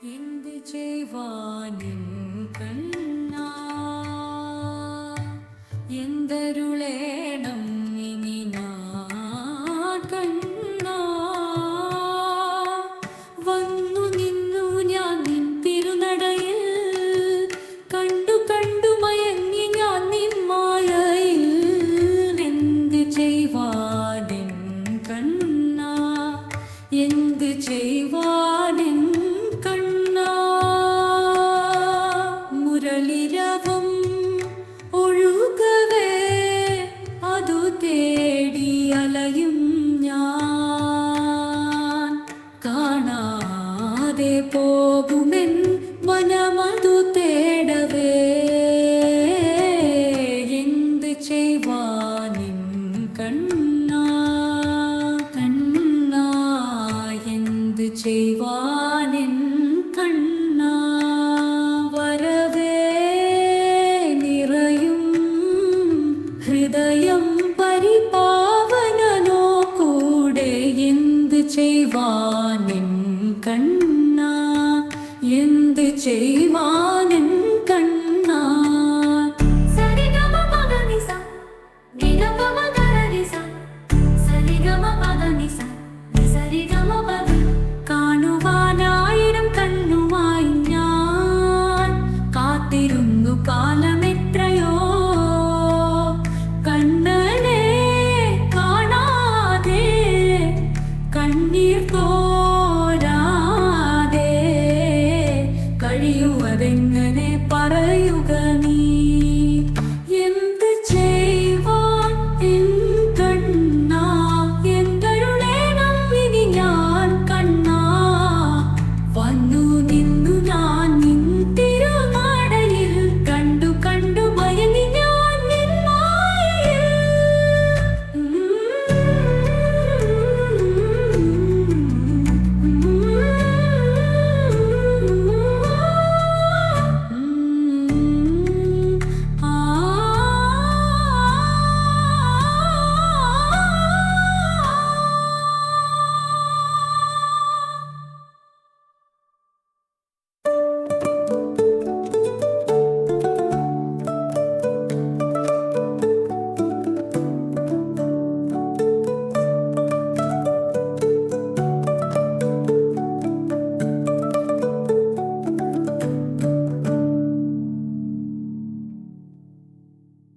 എന്ത് ചെയ്വാനിൻ കണ്ണാ എന്തരുളേണം ഇനി ഞാൻ കണ്ണാ വന്നു നിന്നു ഞാൻ നിൻ തിരുനടയിൽ കണ്ടു കണ്ടു മയങ്ങി ഞാൻ നിൻ മായയിൽ എന്ത് ചെയ്വാനിൻ കണ്ണാ എന്ത് ചെയ്വാനിൻ മുരളിരവം ഒഴുകവേ അതു തേടി അലയും ഞാൻ കാണാതെ പോകുമെൻ മനമതു തേടവേ എന്ത് ചെയ്വാനിൻ കണ്ണാ കണ്ണാ എന്ത് ചെയ്വാനിൻ കണ്ണാ ഹൃദയം പരിപാവനനോ കൂടെ എന്ത് ചെയ്വാനിൻ കണ്ണാ എന്ത് ചെയ്വാൻ